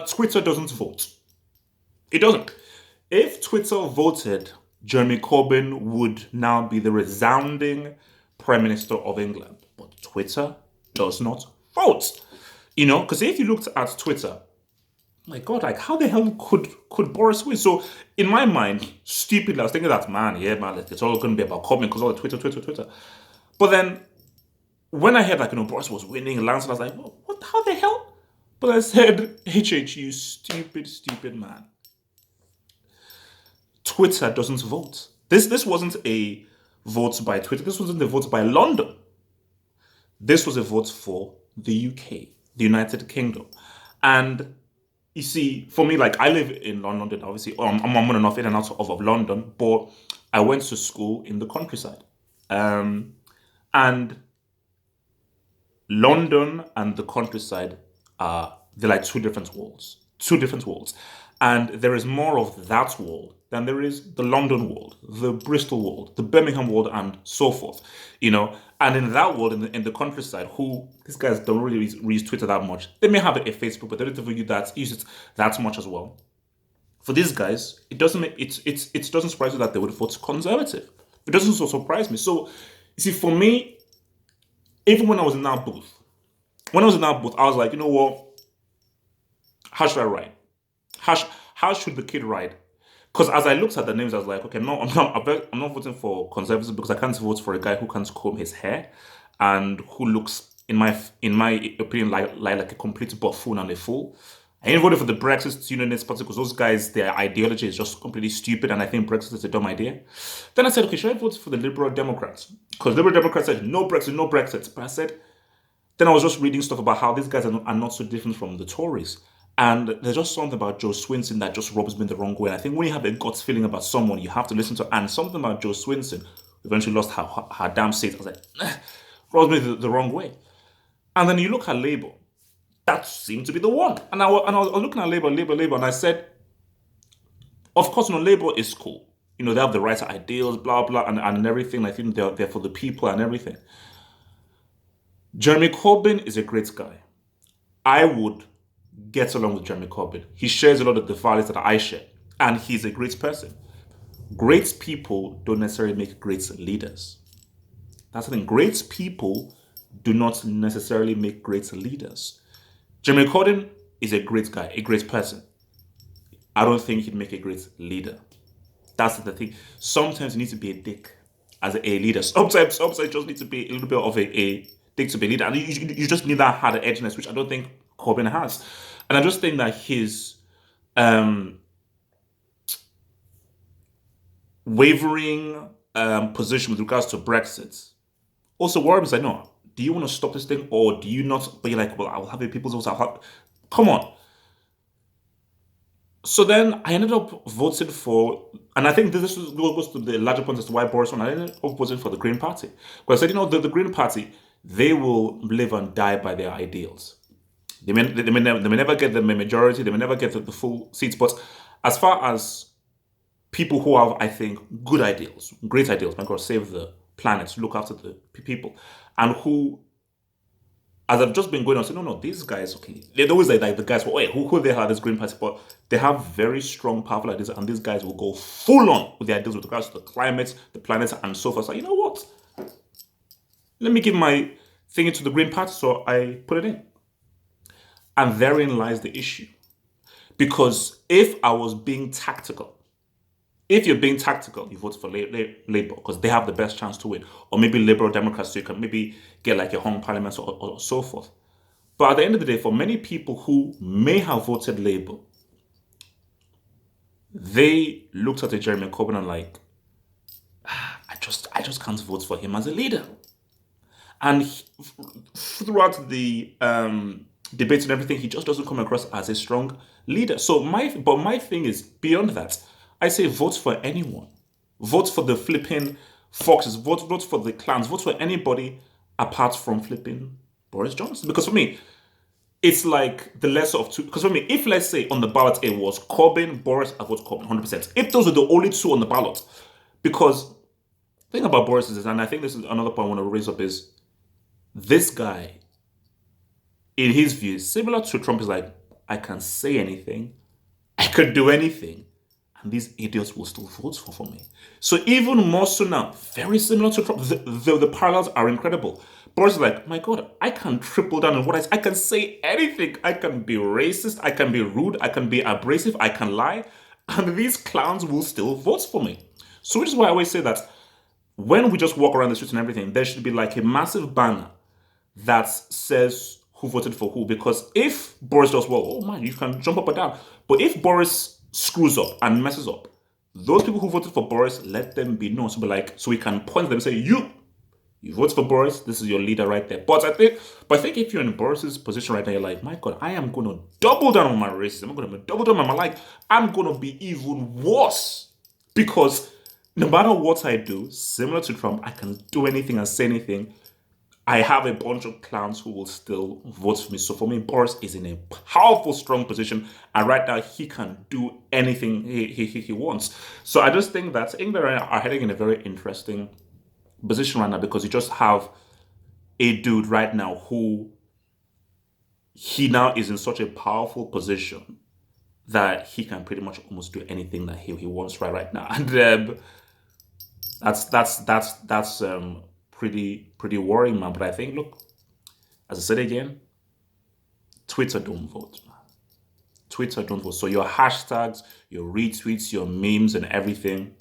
Twitter doesn't vote. It doesn't. If Twitter voted, Jeremy Corbyn would now be the resounding Prime Minister of England. But Twitter does not vote. Because if you looked at Twitter, my God, like how the hell could Boris win? So in my mind, stupidly, I was thinking that man, yeah, man, it's all going to be about Corbyn because all the Twitter. But then when I heard like Boris was winning and Lance, I was like, what? How the hell? But I said, HH, you stupid man. Twitter doesn't vote. This wasn't a vote by Twitter. This wasn't a vote by London. This was a vote for the UK, the United Kingdom. And you see, for me, like I live in London, obviously. I'm on and off in and out of London, but I went to school in the countryside. And London and the countryside they're like two different worlds. Two different worlds. And there is more of that world than there is the London world, the Bristol world, the Birmingham world, and so forth. And in that world, in the countryside, who these guys don't really use Twitter that much. They may have a Facebook, but they don't use it that much as well. For these guys, it doesn't surprise me that they would vote conservative. It doesn't so surprise me. So, you see, for me, even when I was in that booth, I was like, you know what? How should I write? How should the kid write? Because as I looked at the names, I was like, okay, no, I'm not voting for conservative because I can't vote for a guy who can't comb his hair and who looks, in my opinion, like a complete buffoon and a fool. I ain't voting for the Brexit Unionist Party because those guys, their ideology is just completely stupid, and I think Brexit is a dumb idea. Then I said, okay, should I vote for the Liberal Democrats? Because Liberal Democrats said no Brexit, no Brexit. But I said, then I was just reading stuff about how these guys are not so different from the Tories. And there's just something about Joe Swinson that just rubs me the wrong way. And I think when you have a gut feeling about someone, you have to listen to. And something about Joe Swinson, who eventually lost her damn seat, I was like, rubs me the wrong way. And then you look at Labour. That seemed to be the one. And I was looking at Labour, and I said, of course, Labour is cool. They have the right ideals, blah, blah, and everything. I think they're for the people and everything. Jeremy Corbyn is a great guy. I would get along with Jeremy Corbyn. He shares a lot of the values that I share. And he's a great person. Great people don't necessarily make great leaders. That's the thing. Great people do not necessarily make great leaders. Jeremy Corbyn is a great guy, a great person. I don't think he'd make a great leader. That's the thing. Sometimes you need to be a dick as a leader. Sometimes you just need to be a little bit of a dick to be a leader. And you just need that harder edginess, which I don't think Corbyn has. And I just think that his wavering position with regards to Brexit also worries me. Like, no, do you want to stop this thing or do you not? But you're like, well, I'll have a people's vote. Come on. So then I ended up voting for, and I think this goes to the larger point as to why Boris won. I ended up voting for the Green Party. Because I said, the Green Party, they will live and die by their ideals. They may never get the majority, they may never get the full seats, but as far as people who have, I think, good ideals, great ideals, my God, save the planet, look after the people, and who, as I've just been going on, saying, no, these guys, okay, they're always like the guys, wait, who they have this Green Party, but they have very strong, powerful ideas, and these guys will go full on with their ideas with regards to the climate, the planet, and so forth. So, you know what? Let me give my thing into the Green Party, so I put it in. And therein lies the issue. Because if I was being tactical, if you're being tactical, you vote for Labour because they have the best chance to win. Or maybe Liberal Democrats, so you can maybe get like a hung parliament or so forth. But at the end of the day, for many people who may have voted Labour, they looked at a Jeremy Corbyn and like, I just can't vote for him as a leader. And throughout the debates and everything, he just doesn't come across as a strong leader. So my thing is beyond that. I say vote for anyone. Vote for the flipping Foxes. Vote for the clans. Vote for anybody apart from flipping Boris Johnson. Because for me, it's like the lesser of two. Because for me, if let's say on the ballot it was Corbyn, Boris, I vote Corbyn 100%. If those are the only two on the ballot, because the thing about Boris is, and I think this is another point I want to raise up, is this guy, in his views, similar to Trump, is like, I can say anything, I could do anything, and these idiots will still vote for me. So even more so now, very similar to Trump, the parallels are incredible. Boris is like, my God, I can triple down on what I can say anything. I can be racist, I can be rude, I can be abrasive, I can lie, and these clowns will still vote for me. So which is why I always say that when we just walk around the streets and everything, there should be like a massive banner that says who voted for who. Because if Boris does well, oh man, you can jump up and down. But if Boris screws up and messes up, those people who voted for Boris, let them be known. So be like, so we can point them and say, you vote for Boris, this is your leader right there. But I think if you're in Boris's position right now, you're like, my God, I am gonna double down on my racism. I'm gonna double down on my like, I'm gonna be even worse. Because no matter what I do, similar to Trump, I can do anything and say anything. I have a bunch of clowns who will still vote for me. So for me, Boris is in a powerful, strong position. And right now, he can do anything he wants. So I just think that England are heading in a very interesting position right now, because you just have a dude right now who he now is in such a powerful position that he can pretty much almost do anything that he wants right now. And that's pretty worrying, man. But I think, look, as I said again, Twitter don't vote, man. Twitter don't vote. So your hashtags, your retweets, your memes, and everything,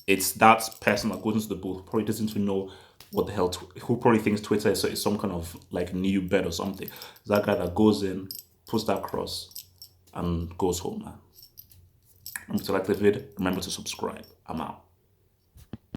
it's that person that goes into the booth probably doesn't even know what the hell, who probably thinks Twitter is some kind of like new bed or something. It's that guy that goes in, puts that cross, and goes home, man. Remember to like the video, remember to subscribe. I'm out.